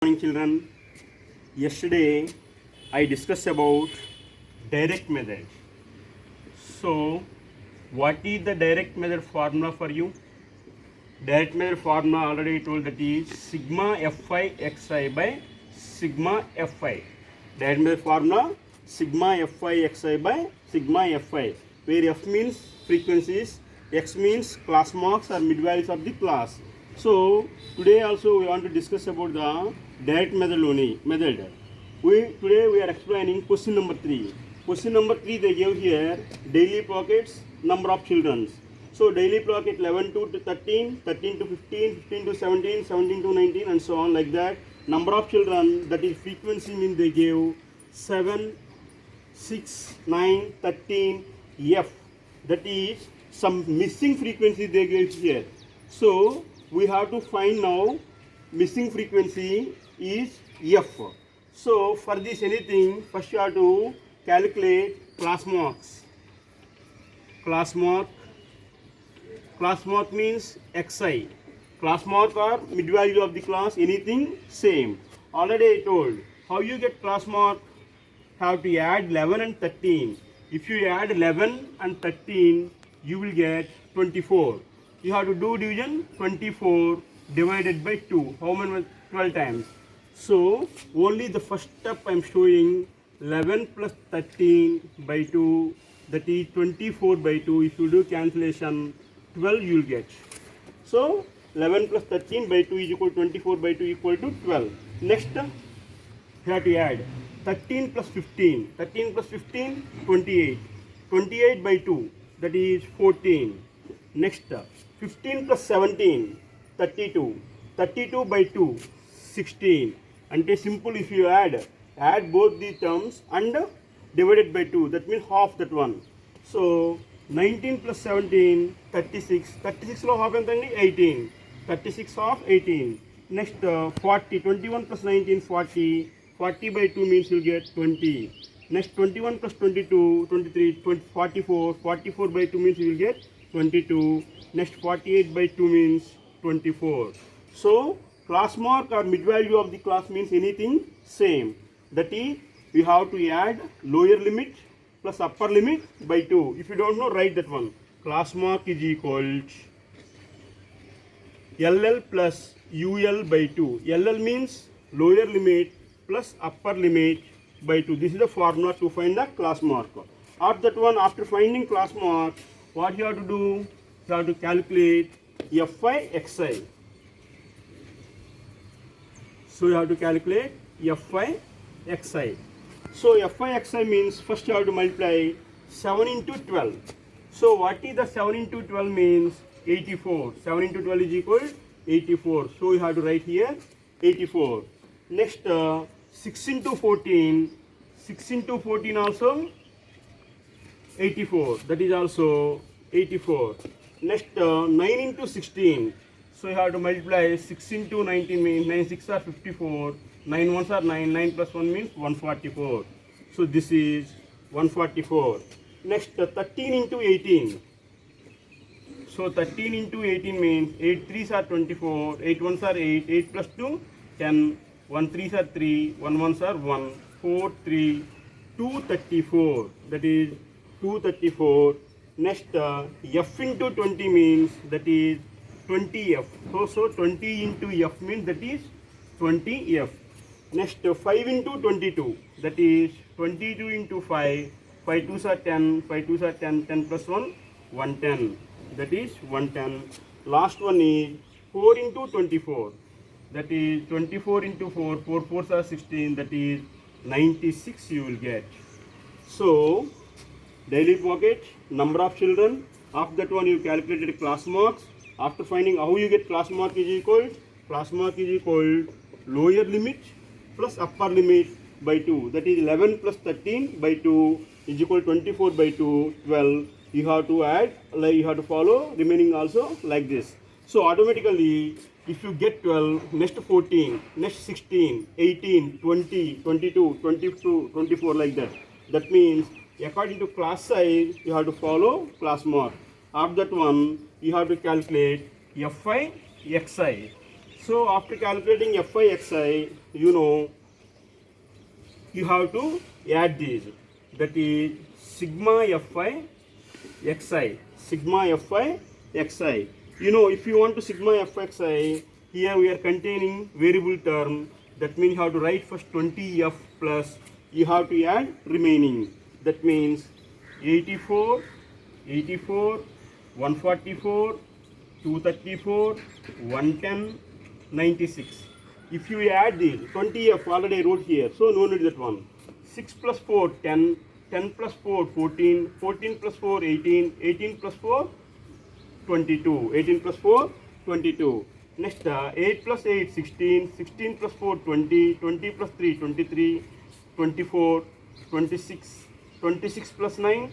Morning children. Yesterday I discussed about direct method. So what is the direct method formula for you? Direct method formula already told, that is sigma fi xi by sigma fi. Direct method formula sigma fi xi by sigma fi, where f means frequencies, x means class marks or mid values of the class. So today also we want to discuss about the direct method. Today we are explaining question number 3. Question number 3 they gave here daily pockets, number of children. So daily pocket 11 to 13, 13 to 15, 15 to 17, 17 to 19 and so on like that. Number of children, that is frequency, means they gave 7, 6, 9, 13, F. That is some missing frequency they gave here. So we have to find now missing frequency is F. So for this anything, first you have to calculate class marks. Class mark means xi. Class mark or mid value of the class, anything same. Already I told how you get class mark. Have to add 11 and 13. If you add 11 and 13, you will get 24. You have to do division. 24 divided by 2. How many? 12 times. So only the first step I am showing. 11 plus 13 by 2, that is 24 by 2. If you do cancellation, 12 you will get. So 11 plus 13 by 2 is equal to 24 by 2 equal to 12. Next, you have to add 13 plus 15. 13 plus 15, 28. 28 by 2, that is 14. Next, 15 plus 17, 32. 32 by 2, 16. And it is simple. If you add both the terms and divided by 2, that means half that one. So 19 plus 17, 36. 36 lo half entandi 18. 36 half 18. Next, 40. 21 plus 19, 40. 40 by 2 means you'll get 20. Next, 21 plus 22, 23, 20, 44. 44 by 2 means you will get 22. Next, 48 by 2 means 24. So class mark or mid value of the class means anything same. That is, we have to add lower limit plus upper limit by 2. If you don't know, write that one. Class mark is equal to LL plus UL by 2. LL means lower limit plus upper limit by 2. This is the formula to find the class mark. After that one, after finding class mark, what you have to do? You have to calculate Fi Xi. So you have to calculate Fi Xi. So Fi Xi means first you have to multiply 7 into 12. So what is the 7 into 12 means? 84. 7 into 12 is equal to 84. So you have to write here 84. Next, 6 into 14. 6 into 14 also 84. That is also 84. Next, 9 into 16. So you have to multiply 6 into 19 means 9 6 are 54. 9 1s are 9. 9 plus 1 means 144. So this is 144. Next, 13 into 18. So 13 into 18 means 8 3s are 24. 8 1s are 8. 8 plus 2, 10. 1 3s are 3. 1 1s are 1. 4 3. 234. That is 234. Next, F into 20 means that is 20F. So 20 into F means that is 20F. Next, 5 into 22. That is 22 into 5. 5 2s are 10. 5 2s are 10. 10 plus 1, 110. That is 110. Last one is 4 into 24. That is 24 into 4. 4 4s are 16. That is 96 you will get. So daily pocket, number of children. After that one you calculated class marks. After finding how you get class mark is equal, lower limit plus upper limit by 2. That is 11 plus 13 by 2 is equal to 24 by 2, 12. You have to add, like you have to follow remaining also like this. So automatically, if you get 12, next 14, next 16, 18, 20, 22, 22, 24 like that. That means according to class size, you have to follow class mark. After that one, you have to calculate Fi Xi. So after calculating Fi Xi, you know, you have to add these. That is sigma Fi Xi. Sigma Fi Xi. You know, if you want to sigma Fxi, here we are containing variable term. That means you have to write first 20F plus you have to add remaining. That means 84, 84, 144, 234, 110, 96. If you add these 20F already I wrote here, so no need that one. 6 plus 4, 10, 10 plus 4, 14, 14 plus 4, 18, 18 plus 4, 22, 18 plus 4, 22. Next, 8 plus 8, 16, 16 plus 4, 20, 20 plus 3, 23, 24, 26, 26 plus 9,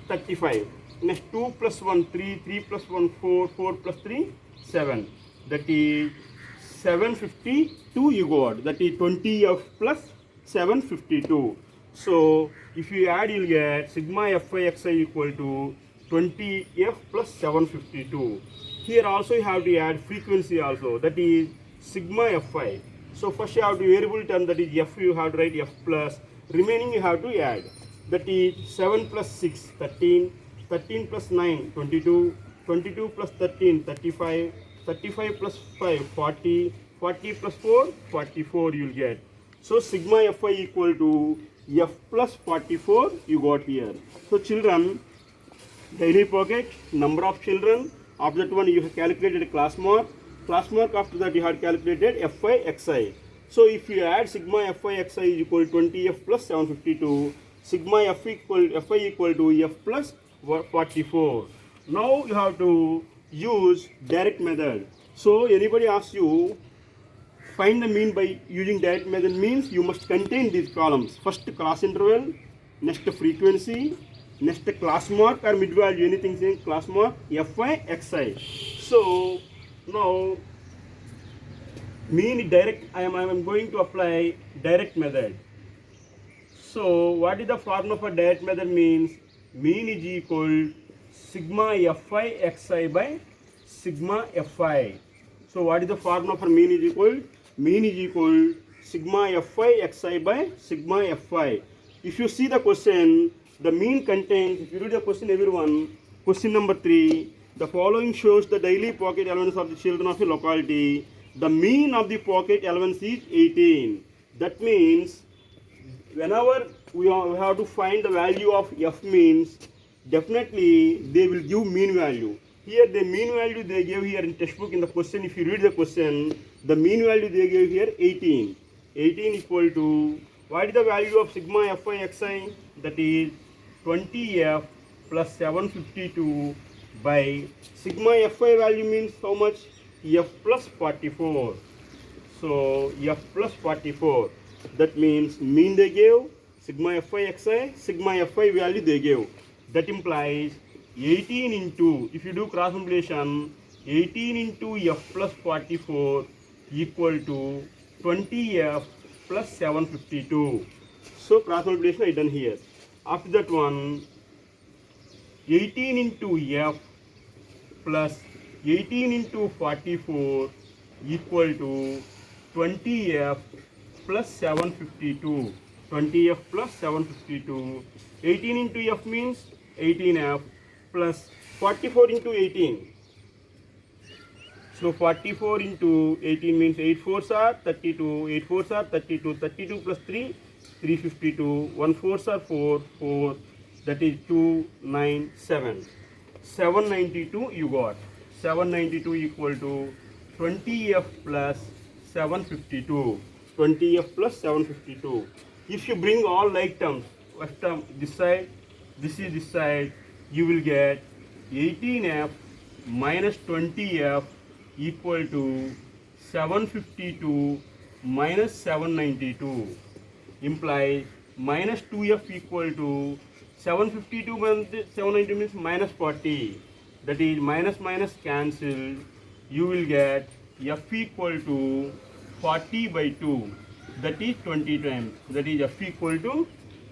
35. Next, 2 plus 1, 3, 3 plus 1, 4, 4 plus 3, 7. That is 752 you got. That is 20F plus 752. So, if you add, you'll get sigma Fi Xi equal to 20F plus 752. Here also you have to add frequency also, that is sigma Fi. So first you have to variable term, that is F, you have to write F plus, remaining you have to add. That is 7 plus 6, 13, 13 plus 9, 22, 22 plus 13, 35, 35 plus 5, 40, 40 plus 4, 44 you will get. So sigma Fi equal to F plus 44 you got here. So children, daily pocket, number of children, after that one you have calculated class mark, after that you have calculated Fi Xi. So if you add sigma Fi Xi is equal to 20F plus 752, sigma Fi equal to F plus 44. Now you have to use direct method. So anybody asks you, find the mean by using direct method means you must contain these columns. First class interval, next frequency, next class mark or mid value, anything saying class mark, Fi Xi. So now mean direct, I am going to apply direct method. So what is the formula for direct method means? Mean is equal sigma Fi Xi by sigma Fi. So what is the formula for mean is equal? Mean is equal sigma Fi Xi by sigma Fi. If you see the question, the mean contains, if you read the question everyone, question number 3, the following shows the daily pocket allowance of the children of a locality. The mean of the pocket allowance is 18. That means whenever we have to find the value of F means, definitely they will give mean value. Here the mean value they gave here in textbook in the question, if you read the question, the mean value they gave here 18. 18 equal to, what is the value of sigma Fi Xi? That is 20F plus 752 by sigma Fi value means how much? F plus 44. So F plus 44. That means mean they gave, sigma Fi Xi, sigma Fi value they gave. That implies 18 into, if you do cross multiplication, 18 into F plus 44 equal to 20F plus 752. So cross multiplication I done here. After that one, 18 into F plus 18 into 44 equal to 20F plus 752. 20F plus 752. 18 into F means 18F plus 44 into 18. So 44 into 18 means 8 4s are 32, 8 4s are 32, 32 plus 3, 352, 1 4s are 4, 4, that is 2, 9, 7. 792 you got. 792 equal to 20F plus 752. 20F plus 752. If you bring all like terms, first term this side, this is this side, you will get 18F minus 20F equal to 752 minus 792, implies minus 2F equal to 752 minus 792 means minus 40. That is minus minus cancel. You will get F equal to 40 by 2. That is 20 times. That is F equal to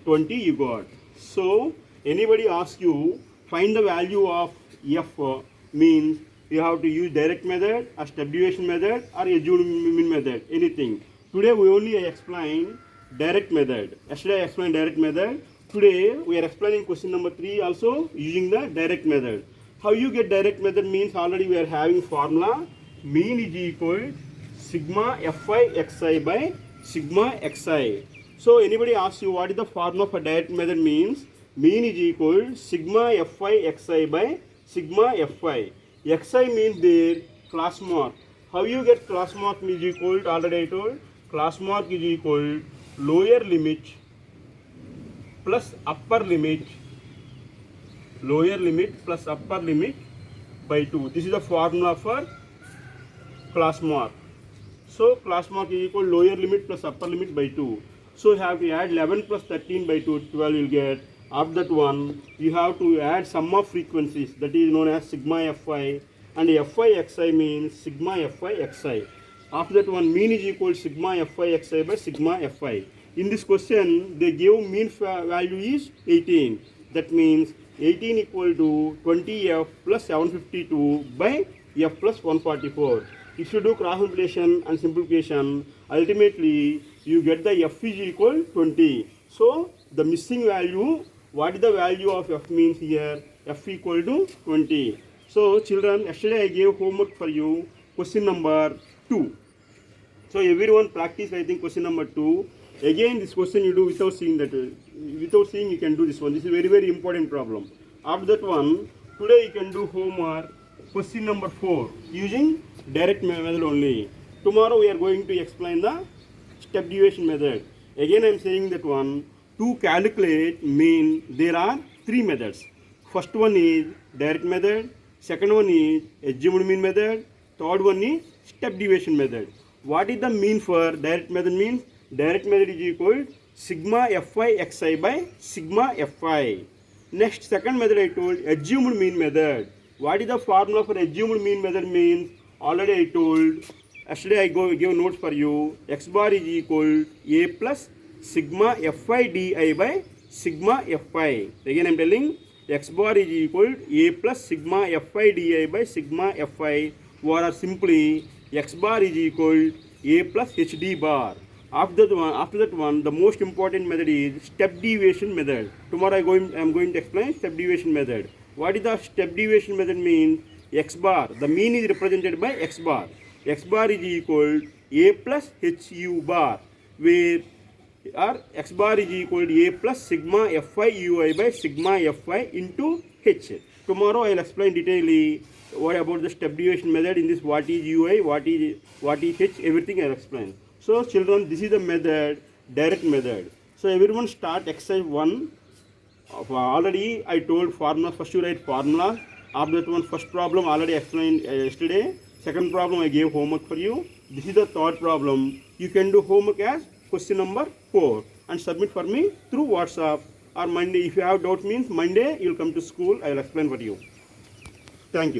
20 you got. So anybody asks you find the value of F means you have to use direct method or step deviation method or assumed mean method, anything. Today we only explain direct method. Yesterday I explained direct method. Today we are explaining question number 3 also using the direct method. How you get direct method means already we are having formula. Mean is equal sigma fi xi by sigma xi. So anybody asks you what is the formula for direct method means, mean is equal sigma fi xi by sigma fi. Xi means their class mark. How you get class mark is equal to, already I told, class mark is equal lower limit plus upper limit, lower limit plus upper limit by 2. This is the formula for class mark. So class mark is equal lower limit plus upper limit by 2. So you have to add 11 plus 13 by 2, 12 you will get. After that one, you have to add sum of frequencies, that is known as sigma fi, and fi xi means sigma fi xi. After that one, mean is equal sigma fi xi by sigma fi. In this question, they give mean value is 18. That means 18 equal to 20f plus 752 by f plus 144. If you do cross multiplication and simplification, ultimately you get the f is equal 20. So the missing value, what is the value of f means here? F equal to 20. So children, yesterday I gave homework for you, question number 2. So everyone practice, I think, question number 2. Again, this question you do without seeing that. Without seeing, you can do this one. This is very, very important problem. After that one, today you can do homework, question number 4, using direct method only. Tomorrow we are going to explain the step deviation method. Again, I am saying that one, to calculate mean, there are 3 methods. First one is direct method. Second one is assumed mean method. Third one is step deviation method. What is the mean for direct method means? Direct method is equal sigma fi xi by sigma fi. Next, second method I told, assumed mean method. What is the formula for assumed mean method means? Already I told, yesterday I give notes for you. X bar is equal a plus sigma fi di by sigma fi. Again I am telling, x bar is equal a plus sigma fi di by sigma fi, or simply x bar is equal a plus hd bar. After that one, the most important method is step deviation method. Tomorrow I am going to explain step deviation method. What is the step deviation method means? X bar, the mean is represented by x bar. X bar is equal a plus hu bar, where x bar is equal to a plus sigma fi ui by sigma fi into h. Tomorrow I will explain detailedly what about the step deviation method. In this, what is ui, what is h, everything I will explain. So children, this is the method, direct method. So everyone start exercise 1. Already I told formula, first you write formula. After that one, first problem already explained yesterday. Second problem I gave homework for you. This is the third problem. You can do homework as question number 4 and submit for me through WhatsApp or Monday. If you have doubt means Monday you will come to school, I will explain for you. Thank you.